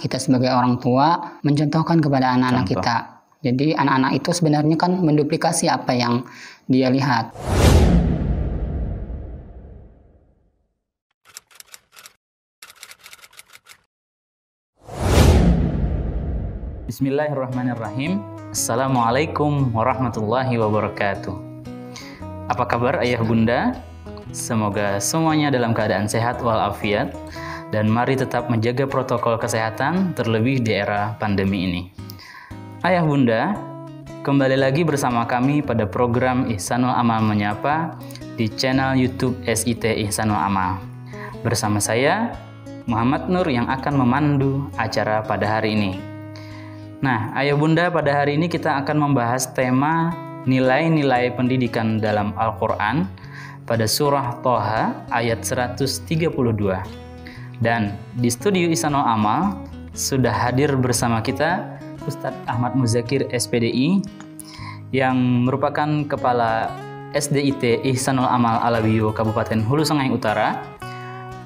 kita sebagai orang tua mencontohkan kepada anak-anak kita. Jadi anak-anak itu sebenarnya kan menduplikasi apa yang dia lihat. Bismillahirrahmanirrahim. Assalamualaikum warahmatullahi wabarakatuh. Apa kabar ayah bunda? Semoga semuanya dalam keadaan sehat walafiat. Dan mari tetap menjaga protokol kesehatan terlebih di era pandemi ini. Ayah bunda, kembali lagi bersama kami pada program Ihsanul Amal Menyapa di channel YouTube SIT Ihsanul Amal. Bersama saya, Muhammad Nur yang akan memandu acara pada hari ini. Nah, ayah bunda, pada hari ini kita akan membahas tema nilai-nilai pendidikan dalam Al-Quran pada surah Thaha ayat 132. Dan di studio Ihsanul Amal sudah hadir bersama kita Ustadz Ahmad Muzakir SPDI yang merupakan Kepala SDIT Ihsanul Amal Alawiyah Kabupaten Hulu Sungai Utara.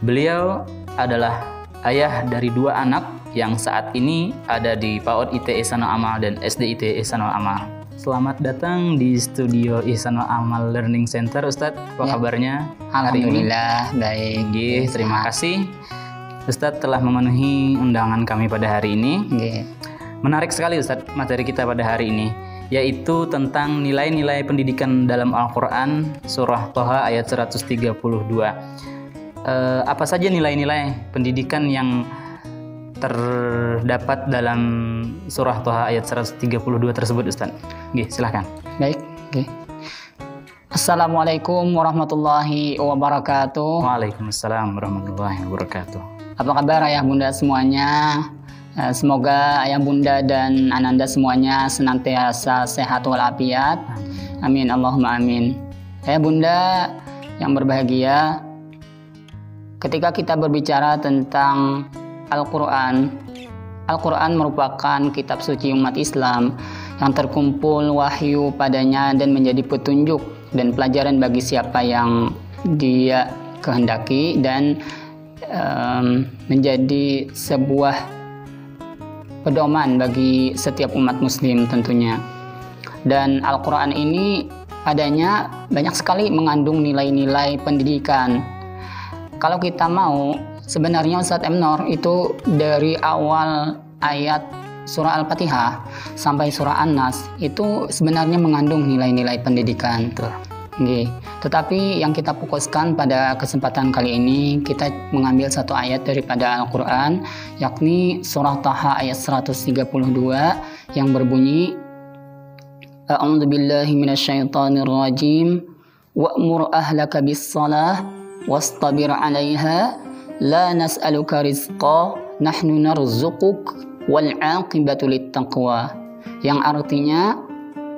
Beliau adalah ayah dari 2 anak yang saat ini ada di PAUD IT Ihsanul Amal dan SDIT Ihsanul Amal. Selamat datang di studio Ihsanul Amal Learning Center, Ustadz. Apa kabarnya hari ini? Alhamdulillah, baik. Terima kasih Ustadz telah memenuhi undangan kami pada hari ini. Menarik sekali Ustadz materi kita pada hari ini, yaitu tentang nilai-nilai pendidikan dalam Al-Quran surah Thaha ayat 132. Apa saja nilai-nilai pendidikan yang terdapat dalam surah Thaha ayat 132 tersebut, Ustaz? Silahkan. Baik. Assalamualaikum warahmatullahi wabarakatuh. Waalaikumsalam warahmatullahi wabarakatuh. Apa kabar ayah bunda semuanya? Semoga ayah bunda dan ananda semuanya senantiasa sehat walafiat. Amin Allahumma amin. Ayah bunda yang berbahagia, ketika kita berbicara tentang Al-Quran merupakan kitab suci umat Islam yang terkumpul wahyu padanya dan menjadi petunjuk dan pelajaran bagi siapa yang dia kehendaki, dan menjadi sebuah pedoman bagi setiap umat muslim tentunya. Dan Al-Quran ini padanya banyak sekali mengandung nilai-nilai pendidikan. Kalau kita mau, sebenarnya Ustadz M. Nur itu dari awal ayat surah Al-Fatihah sampai surah An-Nas itu sebenarnya mengandung nilai-nilai pendidikan. Tetapi yang kita fokuskan pada kesempatan kali ini, kita mengambil satu ayat daripada Al-Quran, yakni surah Thaha ayat 132 yang berbunyi, A'udzu billahi minasyaitonir rajim, wa'mur ahlaka bis-shalah wastabir 'alaiha la nas'aluka rizqa nahnu narzuquk wal 'aqibatu lit-taqwa. Yang artinya,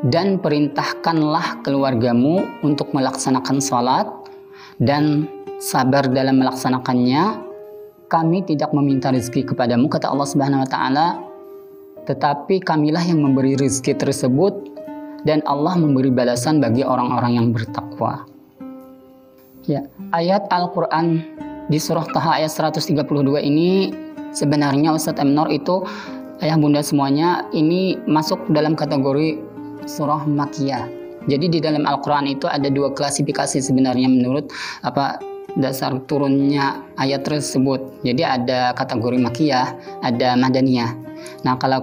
dan perintahkanlah keluargamu untuk melaksanakan salat dan sabar dalam melaksanakannya. Kami tidak meminta rezeki kepadamu, kata Allah Subhanahu wa taala, tetapi kamilah yang memberi rezeki tersebut, dan Allah memberi balasan bagi orang-orang yang bertakwa. Ayat Al-Quran di surah Thaha ayat 132 ini sebenarnya Ustadz M. Nur itu, ayah bunda semuanya, ini masuk dalam kategori surah Makkiyah. Jadi di dalam Al-Quran itu ada 2 klasifikasi sebenarnya menurut dasar turunnya ayat tersebut. Jadi ada kategori Makkiyah, ada Madaniyah. Nah, kalau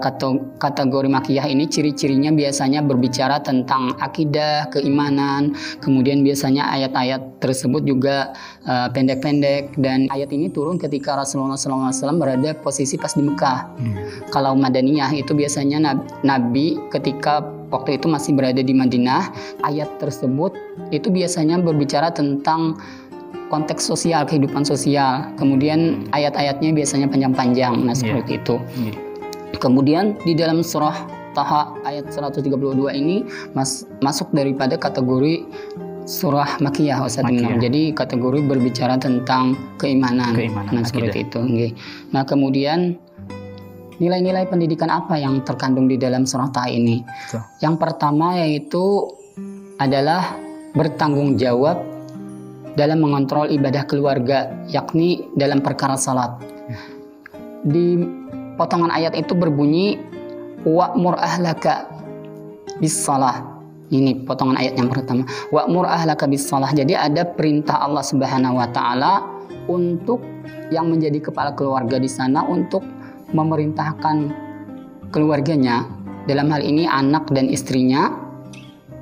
kategori Makkiyah ini ciri-cirinya biasanya berbicara tentang akidah, keimanan, kemudian biasanya ayat-ayat tersebut juga pendek-pendek, dan ayat ini turun ketika Rasulullah SAW berada posisi pas di Mekah. Kalau Madaniyah itu biasanya Nabi ketika waktu itu masih berada di Madinah, ayat tersebut itu biasanya berbicara tentang konteks sosial, kehidupan sosial. Kemudian ayat-ayatnya biasanya panjang-panjang. Nah, seperti itu. Kemudian di dalam surah Thaha ayat 132 ini masuk daripada kategori surah Makkiyah, Ustaz. Jadi kategori berbicara tentang keimanan. Nah, seperti itu. Nah, kemudian nilai-nilai pendidikan apa yang terkandung di dalam surah Thaha ini? Yang pertama yaitu adalah bertanggung jawab dalam mengontrol ibadah keluarga, yakni dalam perkara salat. Di potongan ayat itu berbunyi wa'mur ahlaka bis-shalah. Ini potongan ayat yang pertama. Wa'mur ahlaka bis-shalah. Jadi ada perintah Allah Subhanahu wa taala untuk yang menjadi kepala keluarga di sana untuk memerintahkan keluarganya, dalam hal ini anak dan istrinya,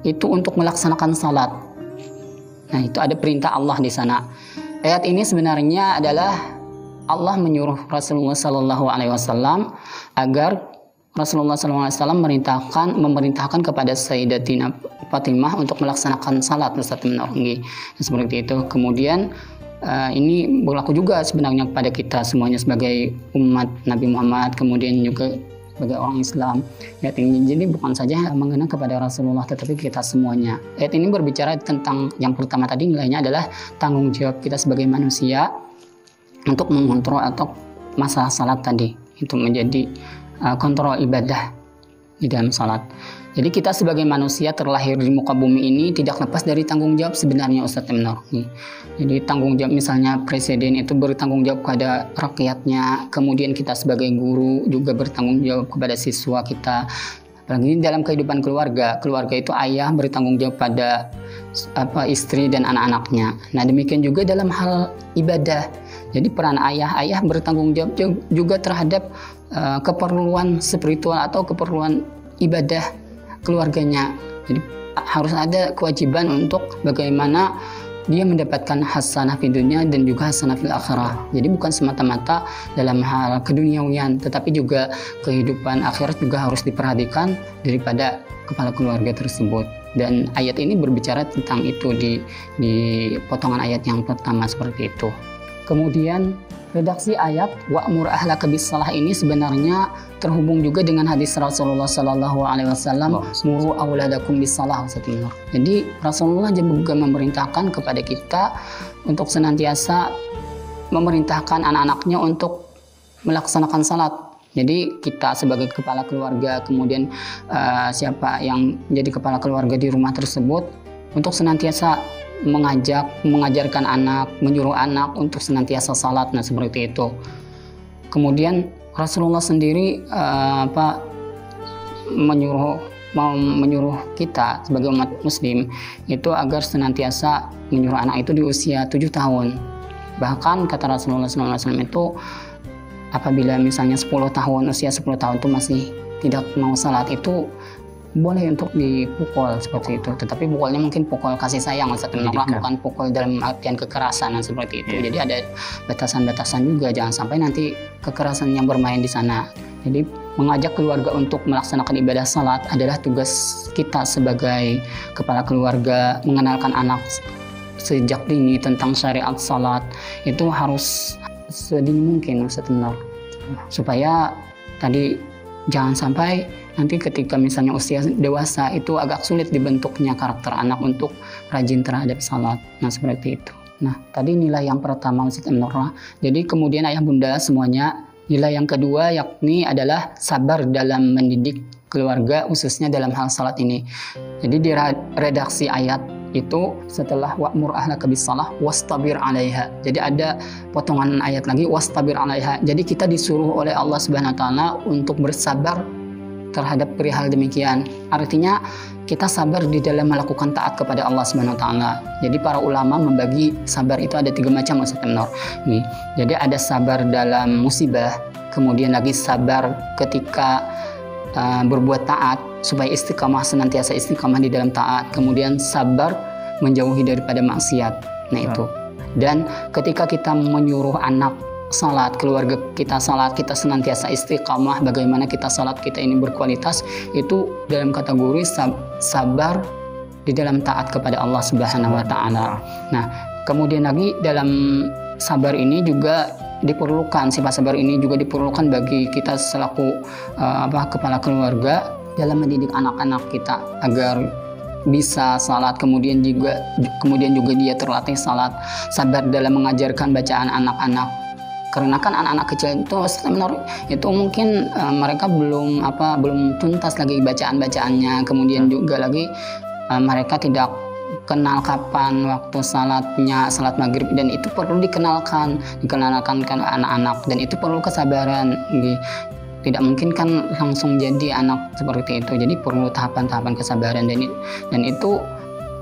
itu untuk melaksanakan salat. Nah, itu ada perintah Allah di sana. Ayat ini sebenarnya adalah Allah menyuruh Rasulullah Sallallahu Alaihi Wasallam agar Rasulullah SAW memerintahkan kepada Sayyidatina Fatimah untuk melaksanakan salat, Ustaz Menor. Seperti itu. Kemudian ini berlaku juga sebenarnya kepada kita semuanya sebagai umat Nabi Muhammad, kemudian juga sebagai orang Islam. Ayat ini jadi bukan saja mengenai kepada Rasulullah, tetapi kita semuanya. Ayat ini berbicara tentang yang pertama tadi, nilainya adalah tanggung jawab kita sebagai manusia untuk mengontrol atau masalah salat tadi. Itu menjadi kontrol ibadah di dalam salat. Jadi kita sebagai manusia terlahir di muka bumi ini tidak lepas dari tanggung jawab sebenarnya, Ustadz Menor. Jadi tanggung jawab misalnya presiden itu bertanggung jawab kepada rakyatnya, kemudian kita sebagai guru juga bertanggung jawab kepada siswa kita. Apalagi dalam kehidupan keluarga itu ayah bertanggung jawab pada istri dan anak-anaknya. Nah, demikian juga dalam hal ibadah. Jadi peran ayah bertanggung jawab juga terhadap keperluan spiritual atau keperluan ibadah keluarganya. Jadi harus ada kewajiban untuk bagaimana dia mendapatkan hasanah di dunia dan juga hasanah fil akhirah. Jadi bukan semata-mata dalam hal keduniawian, tetapi juga kehidupan akhirat juga harus diperhatikan daripada kepala keluarga tersebut. Dan ayat ini berbicara tentang itu di potongan ayat yang pertama seperti itu. Kemudian redaksi ayat wa'mur ahlaka bis-shalah ini sebenarnya terhubung juga dengan hadis Rasulullah Sallallahu Alaihi Wasallam, muru auladakum bis-shalah. Jadi Rasulullah juga memerintahkan kepada kita untuk senantiasa memerintahkan anak-anaknya untuk melaksanakan salat. Jadi kita sebagai kepala keluarga, kemudian siapa yang menjadi kepala keluarga di rumah tersebut untuk senantiasa mengajarkan anak, menyuruh anak untuk senantiasa salat. Nah, seperti itu. Kemudian Rasulullah sendiri menyuruh kita sebagai umat muslim itu agar senantiasa menyuruh anak itu di usia 7 tahun. Bahkan kata Rasulullah SAW itu apabila misalnya 10 tahun, usia 10 tahun itu masih tidak mau salat, itu boleh untuk dipukul seperti itu, tetapi pukulnya mungkin pukul kasih sayang, bukan pukul dalam artian kekerasan seperti itu. Jadi ada batasan-batasan juga, jangan sampai nanti kekerasan yang bermain di sana. Jadi mengajak keluarga untuk melaksanakan ibadah salat adalah tugas kita sebagai kepala keluarga, mengenalkan anak sejak dini tentang syariat salat itu harus sedini mungkin, supaya tadi jangan sampai nanti ketika misalnya usia dewasa itu agak sulit dibentuknya karakter anak untuk rajin terhadap salat. Nah, seperti itu. Nah, tadi nilai yang pertama Ustaz Nurra. Jadi kemudian ayah bunda semuanya, nilai yang kedua yakni adalah sabar dalam mendidik keluarga khususnya dalam hal salat ini. Jadi di redaksi ayat itu setelah wa'mur ahlaka bis-shalah wastabir 'alaiha. Jadi ada potongan ayat lagi wastabir 'alaiha. Jadi kita disuruh oleh Allah Subhanahu wa taala untuk bersabar terhadap perihal demikian. Artinya kita sabar di dalam melakukan taat kepada Allah Subhanahu wa taala. Jadi para ulama membagi sabar itu ada 3 macam, Ustaz Menor. Jadi ada sabar dalam musibah, kemudian lagi sabar ketika berbuat taat supaya senantiasa istiqamah di dalam taat, kemudian sabar menjauhi daripada maksiat. Nah, itu. Dan ketika kita menyuruh anak salat, keluarga kita salat, kita senantiasa istiqamah, bagaimana kita salat kita ini berkualitas, itu dalam kategori sabar di dalam taat kepada Allah Subhanahu wa taala. Nah, kemudian lagi dalam sabar ini juga diperlukan, sifat sabar ini juga diperlukan bagi kita selaku kepala keluarga dalam mendidik anak-anak kita agar bisa salat, kemudian juga dia terlatih salat, sabar dalam mengajarkan bacaan anak-anak. Karena kan anak-anak kecil itu mungkin mereka belum tuntas lagi bacaan-bacaannya, kemudian juga lagi mereka tidak kenal kapan waktu salat maghrib, dan itu perlu dikenalkan ke anak-anak, dan itu perlu kesabaran. tidak mungkin kan langsung jadi anak seperti itu. Jadi perlu tahapan-tahapan kesabaran, dan itu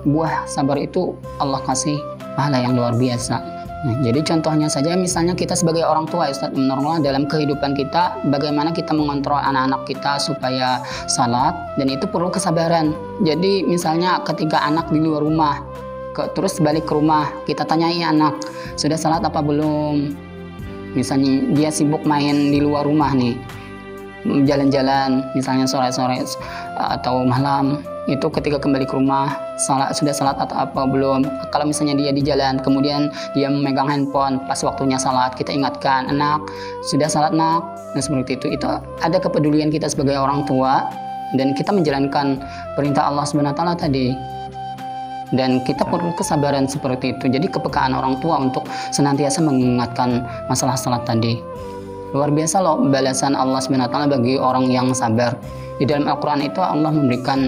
buah sabar itu Allah kasih pahala yang luar biasa. Nah, jadi contohnya saja misalnya kita sebagai orang tua Ustadz Nurullah, dalam kehidupan kita bagaimana kita mengontrol anak-anak kita supaya salat, dan itu perlu kesabaran. Jadi misalnya ketika anak di luar rumah terus balik ke rumah, kita tanyai anak sudah salat apa belum. Misalnya dia sibuk main di luar rumah nih, jalan-jalan misalnya sore-sore atau malam, itu ketika kembali ke rumah sudah salat atau apa belum. Kalau misalnya dia di jalan kemudian dia memegang handphone pas waktunya salat, kita ingatkan, anak sudah salat nak. Nah seperti itu ada kepedulian kita sebagai orang tua, dan kita menjalankan perintah Allah Subhanahu wa taala tadi. Dan kita perlu kesabaran seperti itu. Jadi kepekaan orang tua untuk senantiasa mengingatkan masalah salat tadi. Luar biasa loh balasan Allah Subhanahu wa taala bagi orang yang sabar. Di dalam Al-Qur'an itu Allah memberikan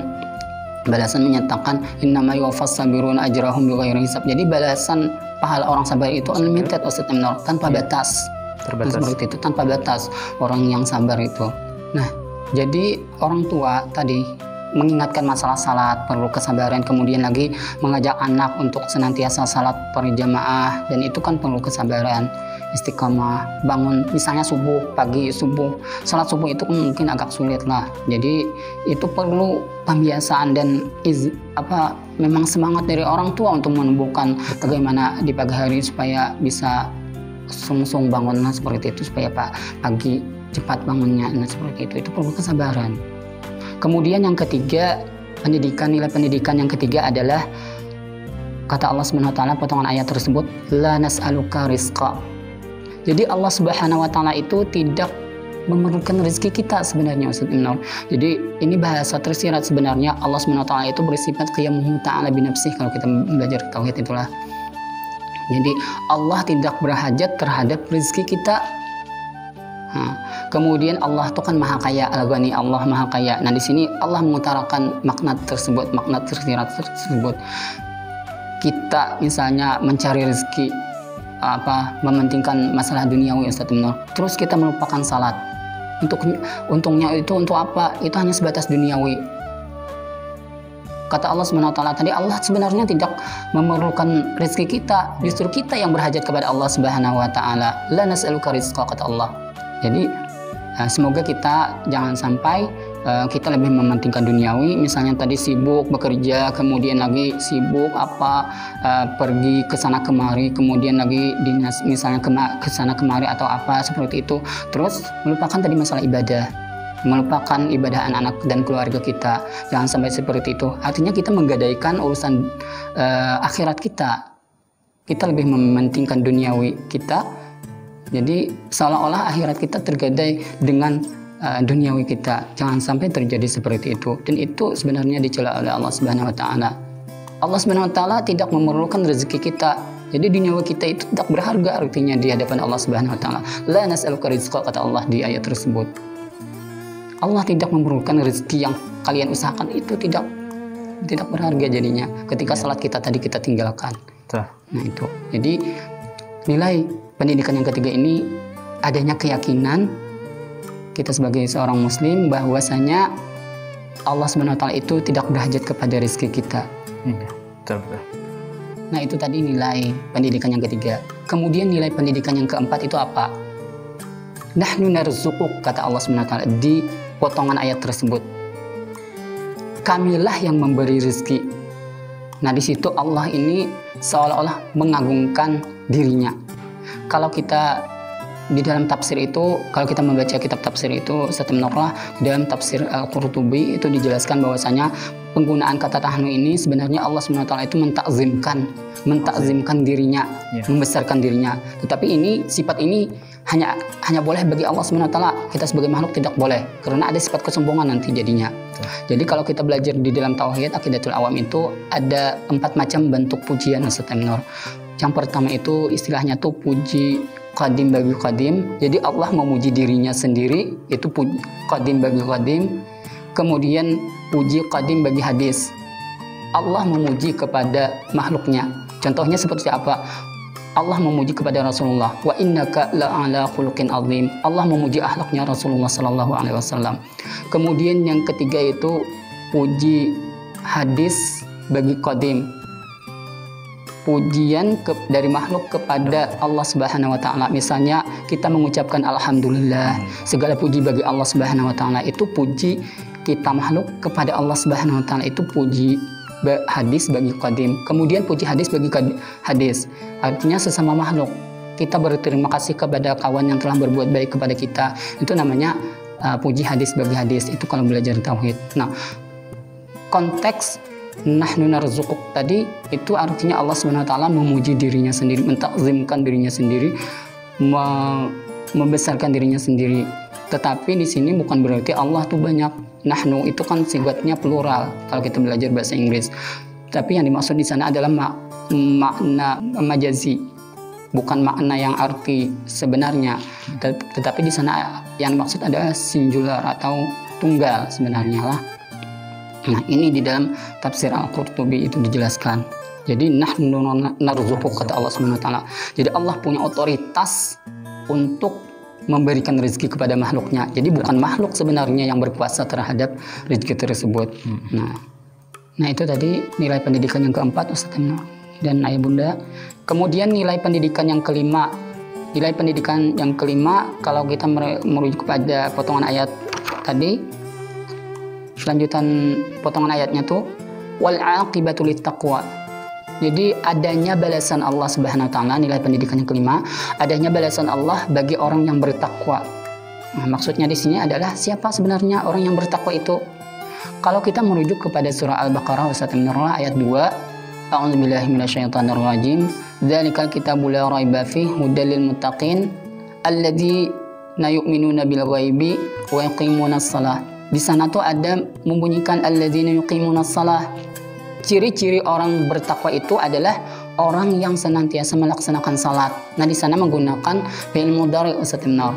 balasan, menyatakan innama yuwaffas sabiruna ajrahum bighairi hisab. Jadi balasan pahala orang sabar itu unlimited Ustaz Nur, tanpa batas. Terbatas. Seperti itu, tanpa batas orang yang sabar itu. Nah, jadi orang tua tadi mengingatkan masalah salat perlu kesabaran, kemudian lagi mengajak anak untuk senantiasa salat berjamaah, dan itu kan perlu kesabaran, istiqamah, bangun misalnya pagi subuh, salat subuh itu mungkin agak sulit lah. Jadi itu perlu pembiasaan dan memang semangat dari orang tua untuk menumbuhkan bagaimana di pagi hari supaya bisa sung-sung bangunnya seperti itu, supaya pagi cepat bangunnya. Nah seperti itu perlu kesabaran. Kemudian yang ketiga, nilai pendidikan yang ketiga adalah kata Allah Subhanahu wa taala potongan ayat tersebut, la nas'aluka rizqa. Jadi Allah Subhanahu wa taala itu tidak memerlukan rezeki kita sebenarnya Ustaz Nur. Jadi ini bahasa tersirat sebenarnya. Allah Subhanahu wa taala itu bersifat qiyamuhu ta'ala binafsih, kalau kita belajar tauhid itulah. Jadi Allah tidak berhajat terhadap rezeki kita. Kemudian Allah itu kan maha kaya, Al-Ghani, Allah maha kaya. Nah di sini Allah mengutarakan makna tersebut, makna tersirat tersebut. Kita misalnya mencari rezeki, mementingkan masalah duniawi Ustaz Nur, terus kita melupakan salat. Untungnya itu untuk apa? Itu hanya sebatas duniawi. Kata Allah Subhanahu wa taala tadi, Allah sebenarnya tidak memerlukan rezeki kita, justru kita yang berhajat kepada Allah Subhanahu wa taala. La nas'aluka rizqa, kata Allah. Jadi semoga kita jangan sampai kita lebih mementingkan duniawi, misalnya tadi sibuk bekerja, kemudian lagi sibuk pergi ke sana kemari, kemudian lagi dinas misalnya ke sana kemari atau apa seperti itu, terus melupakan tadi masalah ibadah, melupakan ibadah anak-anak dan keluarga kita. Jangan sampai seperti itu. Artinya kita menggadaikan urusan akhirat kita lebih mementingkan duniawi kita. Jadi seolah-olah akhirat kita tergadai dengan duniawi kita. Jangan sampai terjadi seperti itu. Dan itu sebenarnya dicela oleh Allah Subhanahu wa taala. Allah Subhanahu wa taala tidak memerlukan rezeki kita. Jadi duniawi kita itu tidak berharga artinya di hadapan Allah Subhanahu wa taala. La nas'aluka rizqa, kata Allah di ayat tersebut. Allah tidak memerlukan rezeki yang kalian usahakan, itu tidak berharga jadinya ketika salat kita tadi kita tinggalkan. Nah itu. Jadi nilai pendidikan yang ketiga ini adanya keyakinan kita sebagai seorang muslim bahwasanya Allah Subhanahu wa taala itu tidak berhajat kepada rezeki kita. Nah itu tadi nilai pendidikan yang ketiga. Kemudian nilai pendidikan yang keempat itu apa? Nahnu narzuquk, kata Allah Subhanahu wa taala di potongan ayat tersebut. Kamilah yang memberi rezeki. Nah di situ Allah ini seolah-olah mengagungkan dirinya. Kalau kita di dalam tafsir itu, kalau kita membaca kitab tafsir itu, Nurullah, di dalam tafsir Al-Qurtubi itu dijelaskan bahwasanya penggunaan kata tahnu ini sebenarnya Allah SWT itu mentakzimkan dirinya, membesarkan dirinya. Tetapi ini sifat ini hanya boleh bagi Allah SWT. Kita sebagai makhluk tidak boleh, karena ada sifat kesombongan nanti jadinya. Jadi kalau kita belajar di dalam tauhid Aqidatul Awam itu ada 4 macam bentuk pujian Ustaz Nur. Yang pertama itu istilahnya tuh puji qadim bagi qadim. Jadi Allah memuji dirinya sendiri, itu puji qadim bagi qadim. Kemudian puji qadim bagi hadis. Allah memuji kepada makhluknya. Contohnya seperti apa? Allah memuji kepada Rasulullah, wa innaka la'ala khuluqin azim. Allah memuji akhlaknya Rasulullah sallallahu alaihi wasallam. Kemudian yang ketiga itu puji hadis bagi qadim. Pujian dari makhluk kepada Allah Subhanahu wa taala. Misalnya kita mengucapkan alhamdulillah, segala puji bagi Allah Subhanahu wa taala. Itu puji kita makhluk kepada Allah Subhanahu wa taala, itu puji hadis bagi qadim. Kemudian puji hadis bagi hadis, artinya sesama makhluk kita berterima kasih kepada kawan yang telah berbuat baik kepada kita, itu namanya puji hadis bagi hadis. Itu kalau belajar tauhid. Nah, konteks nahnu narzuquk tadi itu artinya Allah Subhanahu wa taala memuji dirinya sendiri, mentakzimkan dirinya sendiri, membesarkan dirinya sendiri. Tetapi di sini bukan berarti Allah tuh banyak. Nahnu itu kan sifatnya plural kalau kita belajar bahasa Inggris. Tapi yang dimaksud di sana adalah makna majazi, bukan makna yang arti sebenarnya. Tetapi di sana yang dimaksud adalah singular atau tunggal sebenarnya lah. Nah, ini di dalam tafsir Al-Qurtubi itu dijelaskan. Jadi nahnu narzuquk kata Allah Subhanahu wa taala. Jadi Allah punya otoritas untuk memberikan rezeki kepada makhluknya. Jadi bukan makhluk sebenarnya yang berkuasa terhadap rezeki tersebut. Nah itu tadi nilai pendidikan yang keempat Ustaz Emnor dan Ayah Bunda. Kemudian nilai pendidikan yang kelima. Nilai pendidikan yang kelima kalau kita merujuk kepada potongan ayat tadi, selanjutan potongan ayatnya tuh wal aqibatu littaqwa. Jadi adanya balasan Allah Subhanahu wa taala, nilai pendidikan yang kelima, adanya balasan Allah bagi orang yang bertakwa. Nah, maksudnya di sini adalah siapa sebenarnya orang yang bertakwa itu? Kalau kita merujuk kepada surah Al-Baqarah Ustaz Emnor ayat 2, A'udzubillahi minasyaitonirrajim, dzalikal kitabu la raiba fihi hudal lil muttaqin alladzina yu'minuna bil ghaibi wa yuqimunas shalah. Di sana tuh ada membunyikan alladzina yuqimunas shalah. Ciri-ciri orang bertakwa itu adalah orang yang senantiasa melaksanakan salat. Nah, di sana menggunakan fi'il mudhari Ustaz Emnor.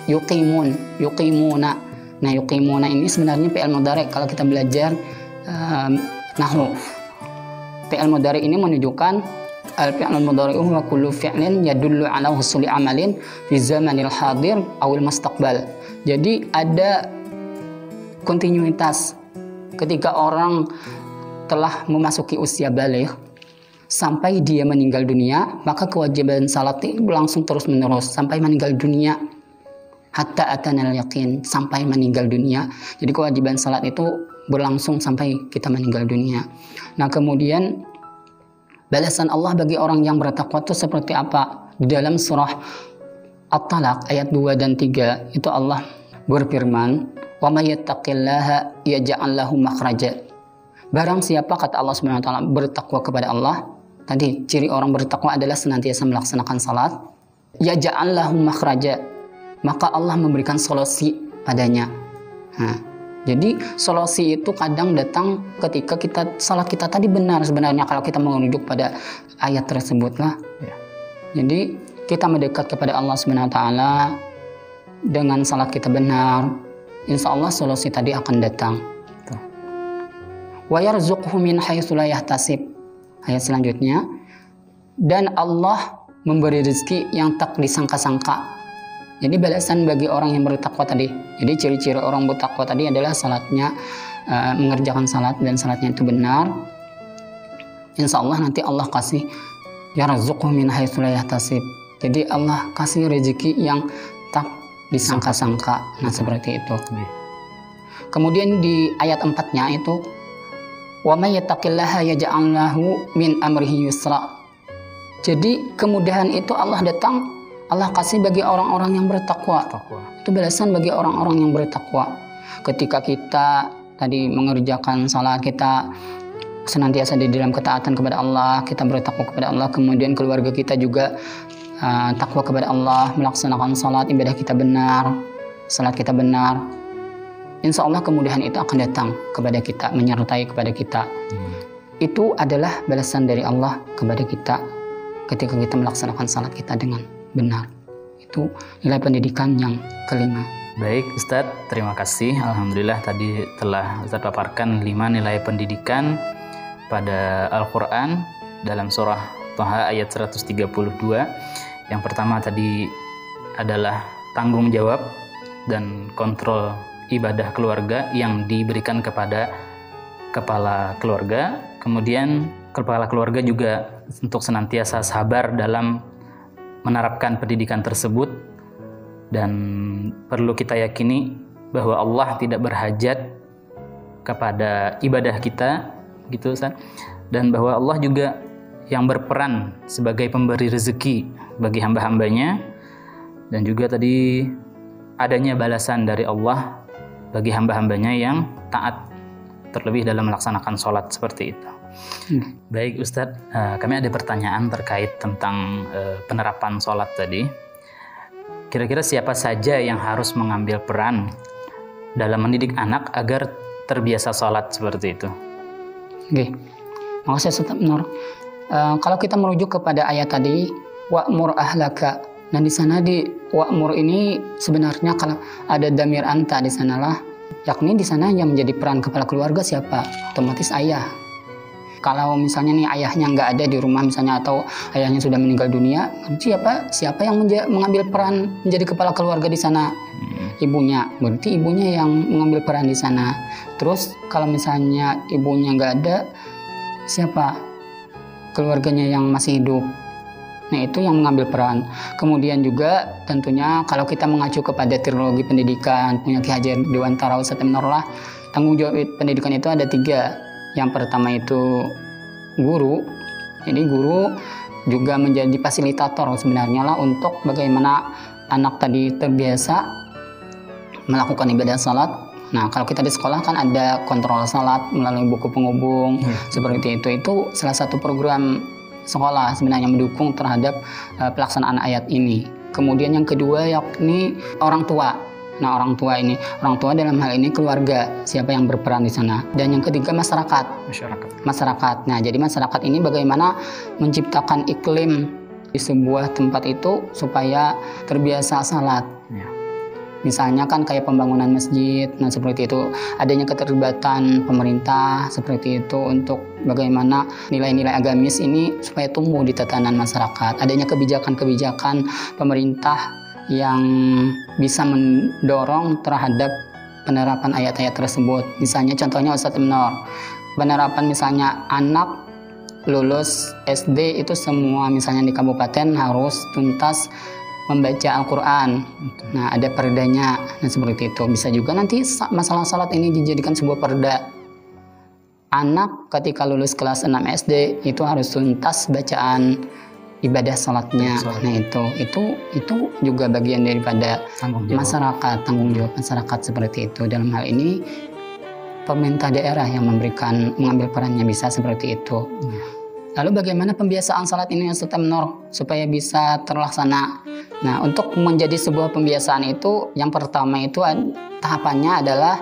Yuqimuna. Nah, yuqimuna ini sebenarnya fi'il mudhari kalau kita belajar nahwu. Fi'il mudhari ini menunjukkan al-fi'il mudhari huwa kullu fi'lin yadullu ala husuli amalin fi zamanil hadir awil mustaqbal. Jadi ada kontinuitas ketika orang telah memasuki usia baligh sampai dia meninggal dunia, maka kewajiban salat itu berlangsung terus menerus sampai meninggal dunia. Hatta atanal yaqin, sampai meninggal dunia. Jadi kewajiban salat itu berlangsung sampai kita meninggal dunia. Nah, kemudian balasan Allah bagi orang yang bertakwa itu seperti apa? Di dalam surah At-Talaq ayat 2 dan 3 itu Allah berfirman, "Wa may yattaqillaha yaj'al lahu makhraja." Barang siapa kata Allah Subhanahu wa taala bertakwa kepada Allah, tadi ciri orang bertakwa adalah senantiasa melaksanakan salat, yaj'al lahu makhraja, maka Allah memberikan solusi padanya. Nah, jadi solusi itu kadang datang ketika salat kita tadi benar sebenarnya kalau kita merujuk pada ayat tersebut lah. Jadi kita mendekat kepada Allah Subhanahu wa taala dengan salat kita benar, insya Allah solusi tadi akan datang. Wa yarzuqhu min haitsu la yahtasib. Ayat selanjutnya, dan Allah memberi rezeki yang tak disangka-sangka. Jadi balasan bagi orang yang bertakwa tadi. Jadi ciri-ciri orang bertakwa tadi adalah salatnya, mengerjakan salat dan salatnya itu benar. Insya Allah nanti Allah kasih yarzuqhu min haitsu la yahtasib. Jadi Allah kasih rezeki yang tak disangka-sangka. Nah, seperti itu. Kemudian di ayat 4-nya itu wa may yattaqillaha yaj'al lahu min amrihi yusra. Jadi kemudahan itu Allah datang, Allah kasih bagi orang-orang yang bertakwa. Itu balasan bagi orang-orang yang bertakwa. Ketika kita tadi mengerjakan salat, kita senantiasa di dalam ketaatan kepada Allah, kita bertakwa kepada Allah, kemudian keluarga kita juga takwa kepada Allah, melaksanakan salat, ibadah kita benar, salat kita benar. Insya Allah kemudahan itu akan datang kepada kita, menyertai kepada kita. Itu adalah balasan dari Allah kepada kita ketika kita melaksanakan salat kita dengan benar. Itu nilai pendidikan yang kelima. Baik Ustadz, terima kasih. Alhamdulillah tadi telah Ustadz paparkan 5 nilai pendidikan pada Al-Quran dalam surah Thaha ayat 132. Yang pertama tadi adalah tanggung jawab dan kontrol ibadah keluarga yang diberikan kepada kepala keluarga. Kemudian kepala keluarga juga untuk senantiasa sabar dalam menerapkan pendidikan tersebut, dan perlu kita yakini bahwa Allah tidak berhajat kepada ibadah kita, gitu Ustaz. Dan bahwa Allah juga yang berperan sebagai pemberi rezeki bagi hamba-hambanya, dan juga tadi adanya balasan dari Allah bagi hamba-hambanya yang taat, terlebih dalam melaksanakan sholat seperti itu. Baik Ustadz, kami ada pertanyaan terkait tentang penerapan sholat tadi. Kira-kira siapa saja yang harus mengambil peran dalam mendidik anak agar terbiasa sholat seperti itu? Oke, makasih Ustaz Nur. Kalau kita merujuk kepada ayat tadi, wa'mur ahlaka, dan di sana di wa'mur ini sebenarnya kalau ada damir anta di sanalah, yakni di sana yang menjadi peran kepala keluarga siapa? Otomatis ayah. Kalau misalnya nih ayahnya nggak ada di rumah misalnya, atau ayahnya sudah meninggal dunia, siapa yang mengambil peran menjadi kepala keluarga di sana? Ibunya. Berarti ibunya yang mengambil peran di sana. Terus kalau misalnya ibunya nggak ada, siapa? Keluarganya yang masih hidup. Nah, itu yang mengambil peran. Kemudian juga tentunya kalau kita mengacu kepada teologi pendidikan punya Ki Hajar Dewantara Ustaz Emnurullah, tanggung jawab pendidikan itu ada 3. Yang pertama itu guru. Jadi guru juga menjadi fasilitator sebenarnya lah untuk bagaimana anak tadi terbiasa melakukan ibadah salat. Nah, kalau kita di sekolah kan ada kontrol salat melalui buku penghubung seperti itu. Itu salah satu program sekolah sebenarnya mendukung terhadap pelaksanaan ayat ini. Kemudian yang kedua yakni orang tua. Nah, orang tua dalam hal ini keluarga, siapa yang berperan di sana. Dan yang ketiga masyarakat. Nah, jadi masyarakat ini bagaimana menciptakan iklim di sebuah tempat itu supaya terbiasa salat. Misalnya kan kayak pembangunan masjid, nah seperti itu. Adanya keterlibatan pemerintah seperti itu untuk bagaimana nilai-nilai agamis ini supaya tumbuh di tatanan masyarakat. Adanya kebijakan-kebijakan pemerintah yang bisa mendorong terhadap penerapan ayat-ayat tersebut. Misalnya contohnya Ustaz Emnur, penerapan misalnya anak lulus SD itu semua misalnya di kabupaten harus tuntas membaca Al-Quran. Nah, ada perdanya. Nah, seperti itu. Bisa juga nanti masalah salat ini dijadikan sebuah perda. Anak ketika lulus kelas 6 SD itu harus tuntas bacaan ibadah salatnya. Nah, itu juga bagian daripada masyarakat, tanggung jawab masyarakat seperti itu. Dalam hal ini pemerintah daerah yang mengambil perannya bisa seperti itu. Lalu bagaimana pembiasaan salat ini Ustaz Emnur supaya bisa terlaksana? Nah, untuk menjadi sebuah pembiasaan itu yang pertama itu tahapannya adalah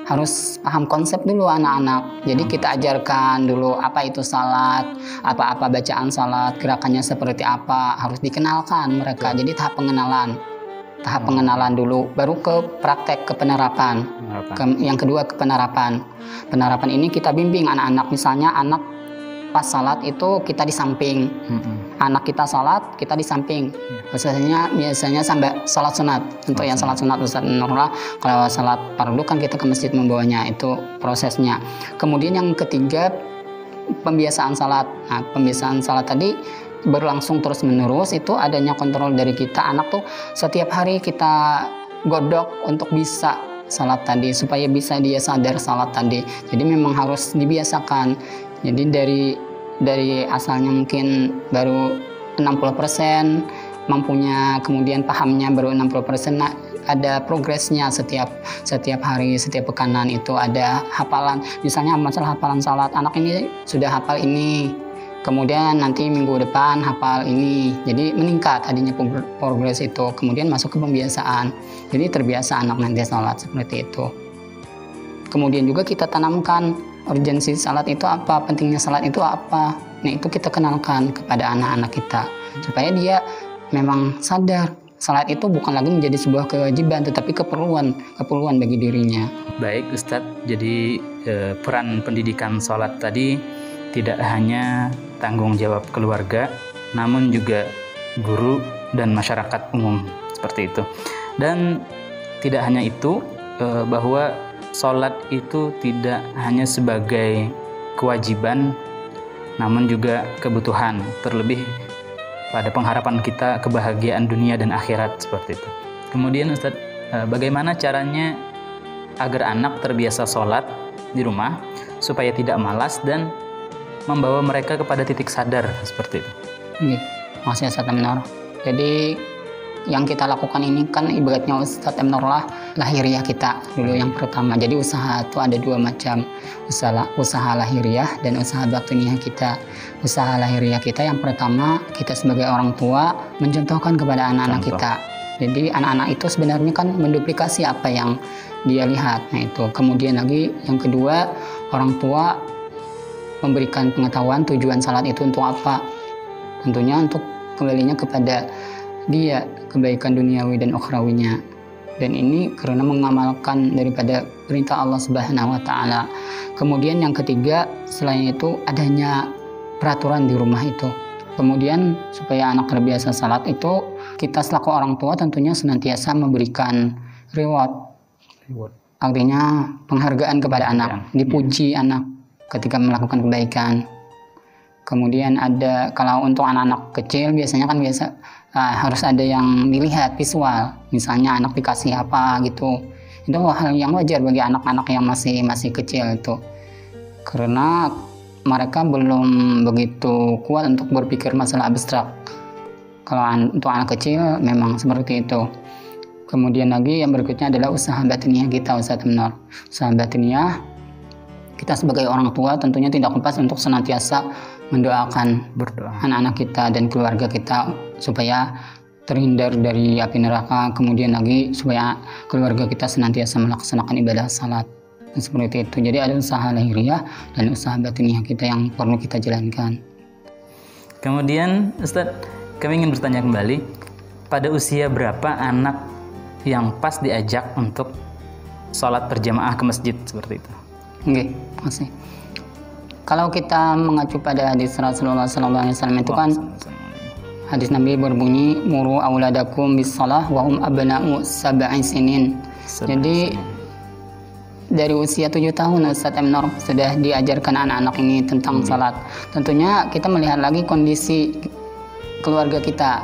harus paham konsep dulu anak-anak. Jadi kita ajarkan dulu apa itu salat, apa-apa bacaan salat, gerakannya seperti apa, harus dikenalkan mereka. Jadi tahap pengenalan dulu, baru ke praktek, ke penerapan. Yang kedua ke penerapan. Penerapan ini kita bimbing anak-anak, misalnya anak pas salat itu kita di samping, anak kita salat kita di samping. Biasanya sampai salat sunat. Untuk yang salat sunat Ustaz Nurullah, kalau salat fardu kan kita ke masjid membawanya, itu prosesnya. Kemudian yang ketiga pembiasaan salat. Nah, pembiasaan salat tadi berlangsung terus menerus, itu adanya kontrol dari kita. Anak tuh setiap hari kita godok untuk bisa salat tadi supaya bisa dia sadar salat tadi. Jadi memang harus dibiasakan. Jadi dari asalnya mungkin baru 60% mampunya, kemudian pahamnya baru 60%. Nah, ada progresnya setiap hari, setiap pekanan itu ada hafalan. Misalnya masalah hafalan salat, anak ini sudah hafal ini, kemudian nanti minggu depan hafal ini. Jadi meningkat adanya progres itu, kemudian masuk ke pembiasaan. Jadi terbiasa anak nanti salat seperti itu. Kemudian juga kita tanamkan urgensi salat itu apa, pentingnya salat itu apa. Nah, itu kita kenalkan kepada anak-anak kita supaya dia memang sadar salat itu bukan lagi menjadi sebuah kewajiban, tetapi keperluan bagi dirinya. Baik Ustadz, jadi peran pendidikan salat tadi tidak hanya tanggung jawab keluarga, namun juga guru dan masyarakat umum, seperti itu. Dan tidak hanya itu, bahwa sholat itu tidak hanya sebagai kewajiban, namun juga kebutuhan, terlebih pada pengharapan kita kebahagiaan dunia dan akhirat, seperti itu. Kemudian Ustadz, bagaimana caranya agar anak terbiasa sholat di rumah supaya tidak malas dan membawa mereka kepada titik sadar, seperti itu? Masih Ustadz Emnor. Jadi yang kita lakukan ini kan ibaratnya Ustadz Emnor lah lahiriah kita dulu yang pertama. Jadi usaha itu ada dua macam, usaha lahiriah dan usaha batiniah kita. Usaha lahiriah kita yang pertama, kita sebagai orang tua mencontohkan kepada anak-anak kita. Jadi anak-anak itu sebenarnya kan menduplikasi apa yang dia lihat. Nah itu. Kemudian lagi yang kedua, orang tua memberikan pengetahuan tujuan salat itu untuk apa. Tentunya untuk kembalinya kepada dia, kebaikan duniawi dan ukhrawinya. Dan ini karena mengamalkan daripada perintah Allah Subhanahu wa taala. Kemudian yang ketiga, selain itu adanya peraturan di rumah itu. Kemudian supaya anak terbiasa salat itu, kita selaku orang tua tentunya senantiasa memberikan reward. Artinya penghargaan kepada anak, dipuji anak ketika melakukan kebaikan. Kemudian ada, kalau untuk anak-anak kecil biasanya kan harus ada yang dilihat visual, misalnya anak dikasih apa gitu. Itu hal yang wajar bagi anak-anak yang masih kecil itu, karena mereka belum begitu kuat untuk berpikir masalah abstrak. Kalau untuk anak kecil memang seperti itu. Kemudian lagi yang berikutnya adalah usaha batiniah kita, Ustadz Emnor. Usaha batiniah kita sebagai orang tua tentunya tidak lepas untuk senantiasa mendoakan anak-anak kita dan keluarga kita supaya terhindar dari api neraka. Kemudian lagi supaya keluarga kita senantiasa melaksanakan ibadah salat. Dan seperti itu. Jadi ada usaha lahiriah dan usaha batiniah kita yang perlu kita jalankan. Kemudian Ustadz, kami ingin bertanya kembali, pada usia berapa anak yang pas diajak untuk sholat berjamaah ke masjid seperti itu? Oke, makasih. Kalau kita mengacu pada hadis Rasulullah SAW itu kan hadis Nabi berbunyi muru auladakum bis shalah wa hum abna'u sab'i sinin. Jadi dari usia 7 tahun Ustadz Emnor sudah diajarkan anak-anak ini tentang salat. Tentunya kita melihat lagi kondisi keluarga kita.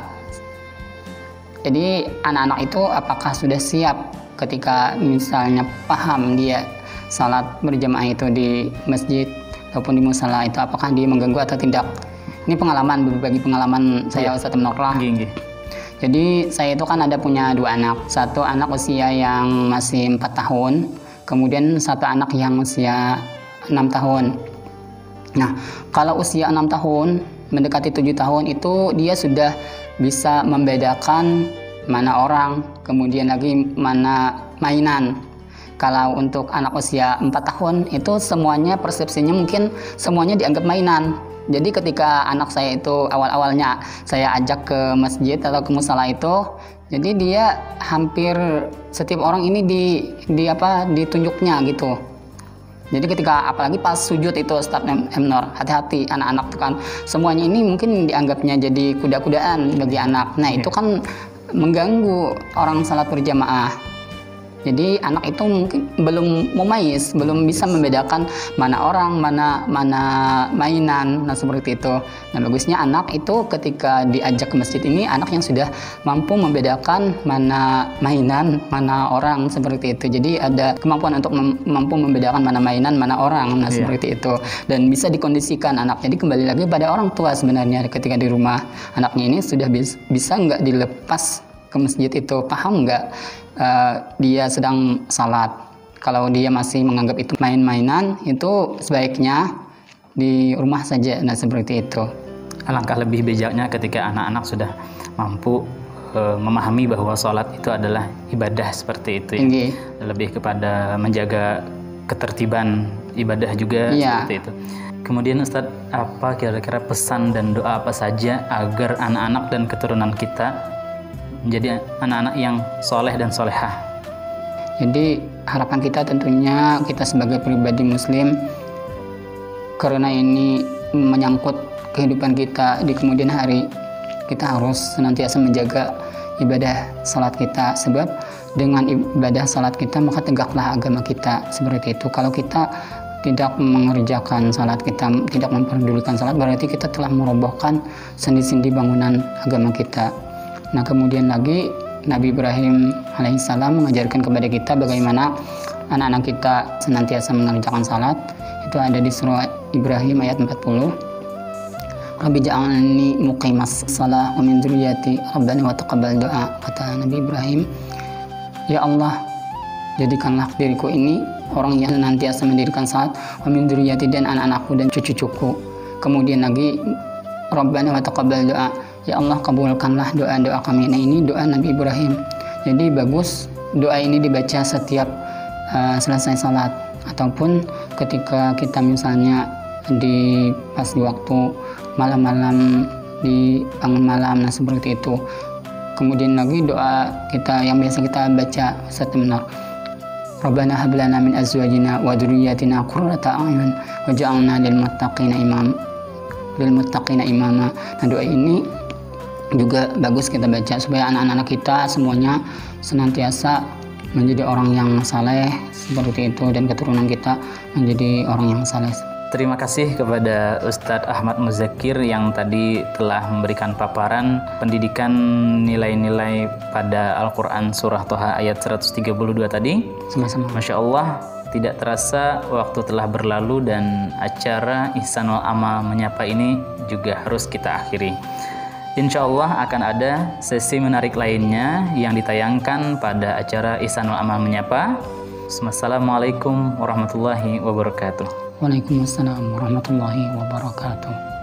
Jadi anak-anak itu apakah sudah siap ketika misalnya paham dia salat berjamaah itu di masjid ataupun di musala itu, apakah dia mengganggu atau tidak. Ini berbagi pengalaman saya Ustadz Emnor lah. Jadi saya itu kan ada punya 2 anak. Satu anak usia yang masih 4 tahun, kemudian satu anak yang usia 6 tahun. Nah, kalau usia 6 tahun mendekati 7 tahun itu dia sudah bisa membedakan mana orang, kemudian lagi mana mainan. Kalau untuk anak usia 4 tahun itu semuanya persepsinya mungkin semuanya dianggap mainan. Jadi ketika anak saya itu awal-awalnya saya ajak ke masjid atau ke musala itu, jadi dia hampir setiap orang ini ditunjuknya gitu. Jadi ketika apalagi pas sujud itu Ustadz Emnor, hati-hati anak-anak itu kan semuanya ini mungkin dianggapnya jadi kuda-kudaan bagi anak. Nah itu kan mengganggu orang salat berjamaah. Jadi anak itu mungkin belum mumayyiz, belum bisa membedakan mana orang, mana mainan, nah seperti itu. Nah bagusnya anak itu ketika diajak ke masjid ini anak yang sudah mampu membedakan mana mainan, mana orang, seperti itu. Jadi ada kemampuan untuk mampu membedakan mana mainan, mana orang, nah seperti itu. Dan bisa dikondisikan anak. Jadi kembali lagi pada orang tua sebenarnya ketika di rumah anaknya ini sudah bisa nggak dilepas ke masjid itu, paham nggak dia sedang salat. Kalau dia masih menganggap itu main-mainan, itu sebaiknya di rumah saja. Nah seperti itu. Alangkah lebih bijaknya ketika anak-anak sudah mampu memahami bahwa sholat itu adalah ibadah, seperti itu ya. Lebih kepada menjaga ketertiban ibadah juga, seperti itu. Kemudian Ustadz, apa kira-kira pesan dan doa apa saja agar anak-anak dan keturunan kita menjadi anak-anak yang soleh dan solehah? Jadi harapan kita tentunya kita sebagai pribadi muslim, karena ini menyangkut kehidupan kita di kemudian hari. Kita harus senantiasa menjaga ibadah salat kita, sebab dengan ibadah salat kita maka tegaklah agama kita, seperti itu. Kalau kita tidak mengerjakan salat, kita tidak memperdulikan salat, berarti kita telah merobohkan sendi-sendi bangunan agama kita. Nah, kemudian lagi Nabi Ibrahim alaihissalam mengajarkan kepada kita bagaimana anak-anak kita senantiasa mengerjakan salat. Itu ada di surah Ibrahim ayat 40. Rabbi ja'alni muqimas shalah wa min dzurriyyati rabbana wa taqabbal doa. Kata Nabi Ibrahim, ya Allah, jadikanlah diriku ini orang yang senantiasa mendirikan salat, wa min dzurriyyati, dan anak-anakku dan cucu-cucuku. Kemudian lagi Rabbana wa taqabbal doa, ya Allah kabulkanlah doa-doa kami. Nah, ini doa Nabi Ibrahim. Jadi bagus doa ini dibaca setiap selesai salat, ataupun ketika kita misalnya pas di waktu malam-malam, di bangun malam, nah seperti itu. Kemudian lagi doa kita yang biasa kita baca Ustaz Menor, Rabbana hab lana min azwajina wa dzurriyyatina qurrata a'yun waj'alna lil muttaqina imama. Nah, doa ini juga bagus kita baca supaya anak-anak kita semuanya senantiasa menjadi orang yang saleh seperti itu, dan keturunan kita menjadi orang yang saleh. Terima kasih kepada Ustadz Ahmad Muzakir yang tadi telah memberikan paparan pendidikan nilai-nilai pada Al-Quran Surah Toha ayat 132 tadi. Sama-sama. Masya Allah, tidak terasa waktu telah berlalu dan acara Ihsanul Amal Menyapa ini juga harus kita akhiri. Insya Allah akan ada sesi menarik lainnya yang ditayangkan pada acara Ihsanul Amal Menyapa. Wassalamualaikum warahmatullahi wabarakatuh. Waalaikumsalam warahmatullahi wabarakatuh.